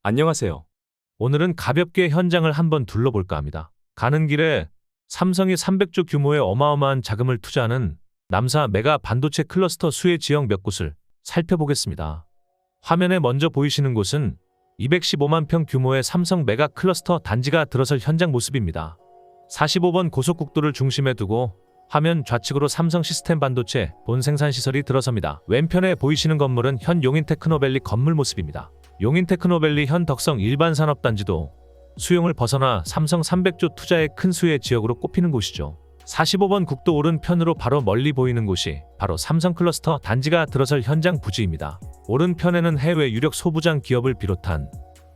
안녕하세요. 오늘은 가볍게 현장을 한번 둘러볼까 합니다. 가는 길에 삼성이 300조 규모의 어마어마한 자금을 투자하는 남사 메가 반도체 클러스터 수혜 지역 몇 곳을 살펴보겠습니다. 화면에 먼저 보이시는 곳은 215만 평 규모의 삼성 메가 클러스터 단지가 들어설 현장 모습입니다. 45번 고속국도를 중심에 두고 화면 좌측으로 삼성 시스템 반도체 본 생산 시설이 들어섭니다. 왼편에 보이시는 건물은 현 용인 테크노밸리 건물 모습입니다. 용인 테크노밸리 현 덕성 일반산업단지도 수용을 벗어나 삼성 300조 투자의 큰 수혜 지역으로 꼽히는 곳이죠. 45번 국도 오른편으로 바로 멀리 보이는 곳이 바로 삼성 클러스터 단지가 들어설 현장 부지입니다. 오른편에는 해외 유력 소부장 기업을 비롯한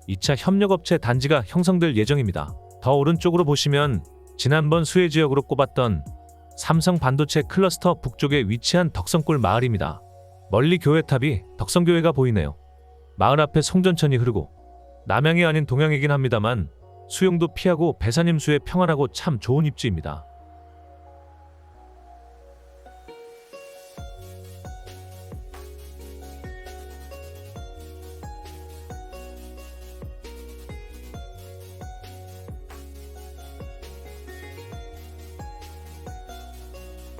2차 협력업체 단지가 형성될 예정입니다. 더 오른쪽으로 보시면 지난번 수혜 지역으로 꼽았던 삼성 반도체 클러스터 북쪽에 위치한 덕성골 마을입니다. 멀리 교회탑이 덕성교회가 보이네요. 마을 앞에 송전천이 흐르고 남양이 아닌 동양이긴 합니다만 수용도 피하고 배산임수에 평안하고 참 좋은 입지입니다.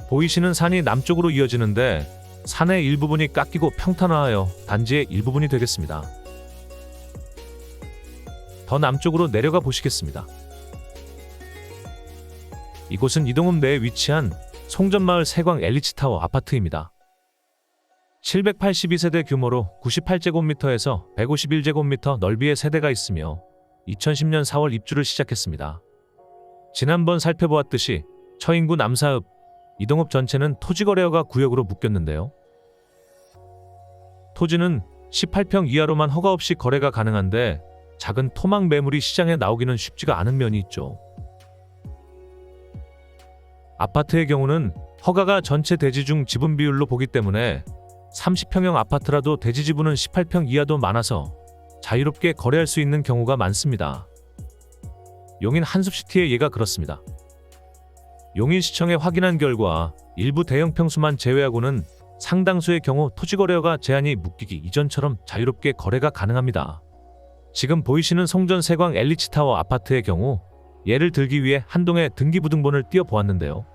보이시는 산이 남쪽으로 이어지는데 산의 일부분이 깎이고 평탄화하여 단지의 일부분이 되겠습니다. 더 남쪽으로 내려가 보시겠습니다. 이곳은 이동읍 내에 위치한 송전마을 세광 엘리츠타워 아파트입니다. 782세대 규모로 98제곱미터에서 151제곱미터 넓이의 세대가 있으며 2010년 4월 입주를 시작했습니다. 지난번 살펴보았듯이 처인구 남사읍 이동읍 전체는 토지거래허가 구역으로 묶였는데요. 토지는 18평 이하로만 허가 없이 거래가 가능한데 작은 토막 매물이 시장에 나오기는 쉽지가 않은 면이 있죠. 아파트의 경우는 허가가 전체 대지 중 지분 비율로 보기 때문에 30평형 아파트라도 대지 지분은 18평 이하도 많아서 자유롭게 거래할 수 있는 경우가 많습니다. 용인 한숲시티의 예가 그렇습니다. 용인시청에 확인한 결과 일부 대형 평수만 제외하고는 상당수의 경우 토지거래허가 제한이 묶이기 이전처럼 자유롭게 거래가 가능합니다. 지금 보이시는 송전 세광 엘리츠타워 아파트의 경우 예를 들기 위해 한동의 등기부등본을 띄워보았는데요.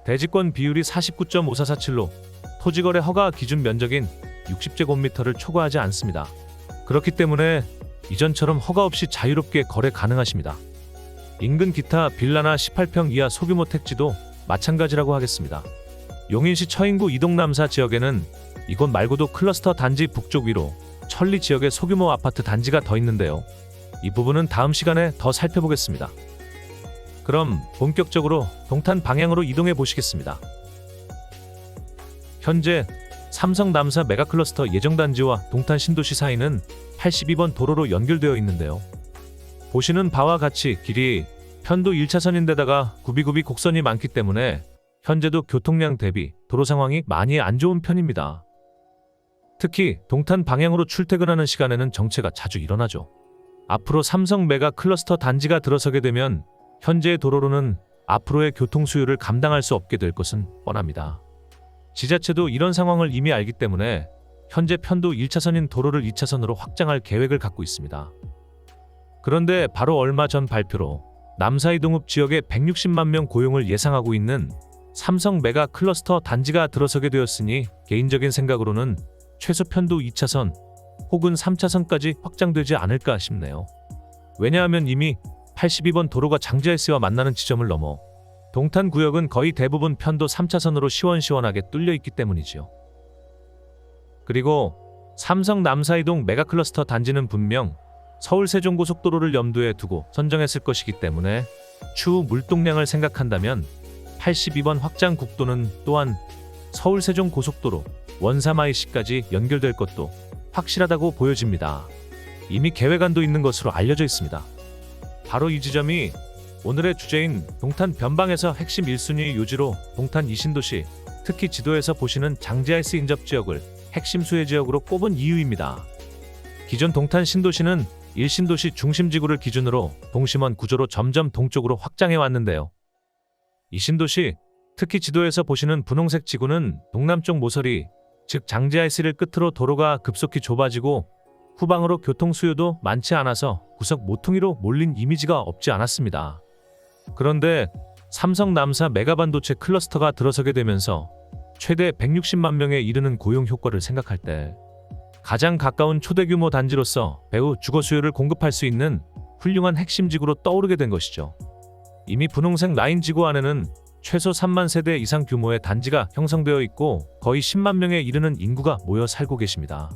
대지권 비율이 49.5447로 토지거래 허가 기준 면적인 60제곱미터를 초과하지 않습니다. 그렇기 때문에 이전처럼 허가 없이 자유롭게 거래 가능하십니다. 인근 기타 빌라나 18평 이하 소규모 택지도 마찬가지라고 하겠습니다. 용인시 처인구 이동남사 지역에는 이곳 말고도 클러스터 단지 북쪽 위로 천리 지역의 소규모 아파트 단지가 더 있는데요. 이 부분은 다음 시간에 더 살펴보겠습니다. 그럼 본격적으로 동탄 방향으로 이동해 보시겠습니다. 현재 삼성 남사 메가클러스터 예정단지와 동탄 신도시 사이는 82번 도로로 연결되어 있는데요. 보시는 바와 같이 길이 편도 1차선인데다가 구비구비 곡선이 많기 때문에 현재도 교통량 대비 도로 상황이 많이 안 좋은 편입니다. 특히 동탄 방향으로 출퇴근하는 시간에는 정체가 자주 일어나죠. 앞으로 삼성 메가 클러스터 단지가 들어서게 되면 현재의 도로로는 앞으로의 교통 수요를 감당할 수 없게 될 것은 뻔합니다. 지자체도 이런 상황을 이미 알기 때문에 현재 편도 1차선인 도로를 2차선으로 확장할 계획을 갖고 있습니다. 그런데 바로 얼마 전 발표로 남사이동읍 지역에 160만 명 고용을 예상하고 있는 삼성 메가 클러스터 단지가 들어서게 되었으니 개인적인 생각으로는 최소 편도 2차선 혹은 3차선까지 확장되지 않을까 싶네요. 왜냐하면 이미 82번 도로가 장지아이스와 만나는 지점을 넘어 동탄 구역은 거의 대부분 편도 3차선으로 시원시원하게 뚫려 있기 때문이지요. 그리고 삼성 남사이동 메가클러스터 단지는 분명 서울 세종고속도로를 염두에 두고 선정했을 것이기 때문에 추후 물동량을 생각한다면 82번 확장 국도는 또한 서울 세종고속도로 원사마이시까지 연결될 것도 확실하다고 보여집니다. 이미 계획안도 있는 것으로 알려져 있습니다. 바로 이 지점이 오늘의 주제인 동탄 변방에서 핵심 1순위 요지로 동탄 이신도시, 특히 지도에서 보시는 장지아이스 인접 지역을 핵심 수혜 지역으로 꼽은 이유입니다. 기존 동탄 신도시는 1신도시 중심지구를 기준으로 동심원 구조로 점점 동쪽으로 확장해 왔는데요. 이 신도시, 특히 지도에서 보시는 분홍색 지구는 동남쪽 모서리, 즉 장지아이스를 끝으로 도로가 급속히 좁아지고 후방으로 교통 수요도 많지 않아서 구석 모퉁이로 몰린 이미지가 없지 않았습니다. 그런데 삼성 남사 메가반도체 클러스터가 들어서게 되면서 최대 160만 명에 이르는 고용 효과를 생각할 때 가장 가까운 초대 규모 단지로서 배후 주거 수요를 공급할 수 있는 훌륭한 핵심 지구로 떠오르게 된 것이죠. 이미 분홍색 라인 지구 안에는 최소 3만 세대 이상 규모의 단지가 형성되어 있고 거의 10만 명에 이르는 인구가 모여 살고 계십니다.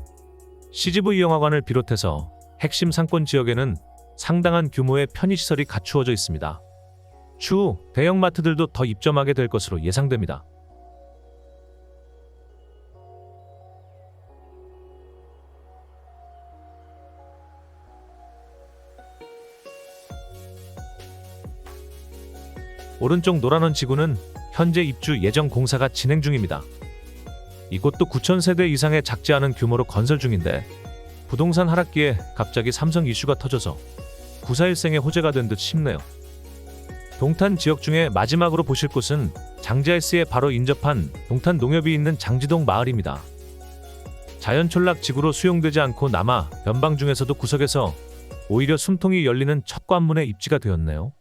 CGV 영화관을 비롯해서 핵심 상권 지역에는 상당한 규모의 편의시설이 갖추어져 있습니다. 추후 대형마트들도 더 입점하게 될 것으로 예상됩니다. 오른쪽 노란원 지구는 현재 입주 예정 공사가 진행 중입니다. 이곳도 9,000세대 이상의 작지 않은 규모로 건설 중인데 부동산 하락기에 갑자기 삼성 이슈가 터져서 구사일생의 호재가 된 듯 싶네요. 동탄 지역 중에 마지막으로 보실 곳은 장지하이스에 바로 인접한 동탄 농협이 있는 장지동 마을입니다. 자연촌락 지구로 수용되지 않고 남아 변방 중에서도 구석에서 오히려 숨통이 열리는 첫 관문에 입지가 되었네요.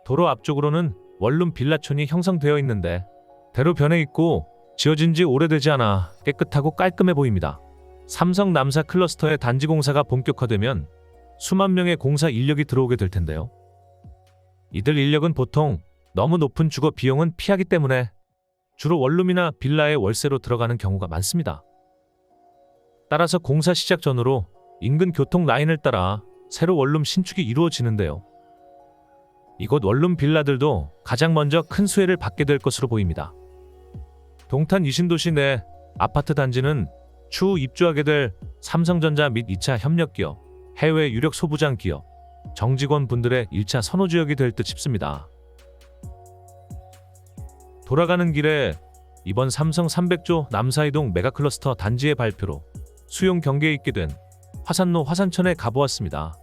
도로 앞쪽으로는 원룸 빌라촌이 형성되어 있는데 대로 변해 있고 지어진 지 오래되지 않아 깨끗하고 깔끔해 보입니다. 삼성 남사 클러스터의 단지 공사가 본격화되면 수만 명의 공사 인력이 들어오게 될 텐데요. 이들 인력은 보통 너무 높은 주거 비용은 피하기 때문에 주로 원룸이나 빌라의 월세로 들어가는 경우가 많습니다. 따라서 공사 시작 전후로 인근 교통 라인을 따라 새로 원룸 신축이 이루어지는데요. 이곳 원룸 빌라들도 가장 먼저 큰 수혜를 받게 될 것으로 보입니다. 동탄 이신도시 내 아파트 단지는 추후 입주하게 될 삼성전자 및 2차 협력기업, 해외 유력 소부장 기업, 정직원 분들의 1차 선호지역이 될 듯 싶습니다. 돌아가는 길에 이번 삼성 300조 남사이동 메가클러스터 단지의 발표로 수용 경계에 있게 된 화산로 화산천에 가보았습니다.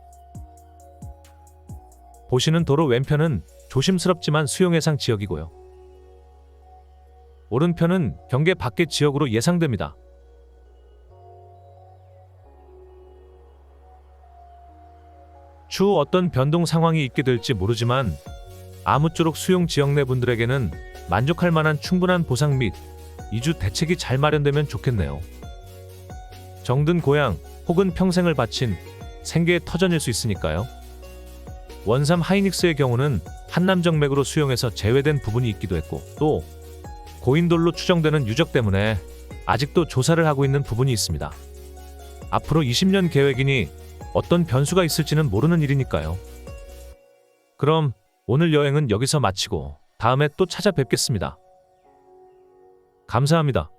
보시는 도로 왼편은 조심스럽지만 수용 예상 지역이고요. 오른편은 경계 밖의 지역으로 예상됩니다. 추후 어떤 변동 상황이 있게 될지 모르지만 아무쪼록 수용 지역 내 분들에게는 만족할 만한 충분한 보상 및 이주 대책이 잘 마련되면 좋겠네요. 정든 고향 혹은 평생을 바친 생계의 터전일 수 있으니까요. 원삼 하이닉스의 경우는 한남정맥으로 수용해서 제외된 부분이 있기도 했고 또 고인돌로 추정되는 유적 때문에 아직도 조사를 하고 있는 부분이 있습니다. 앞으로 20년 계획이니 어떤 변수가 있을지는 모르는 일이니까요. 그럼 오늘 여행은 여기서 마치고 다음에 또 찾아뵙겠습니다. 감사합니다.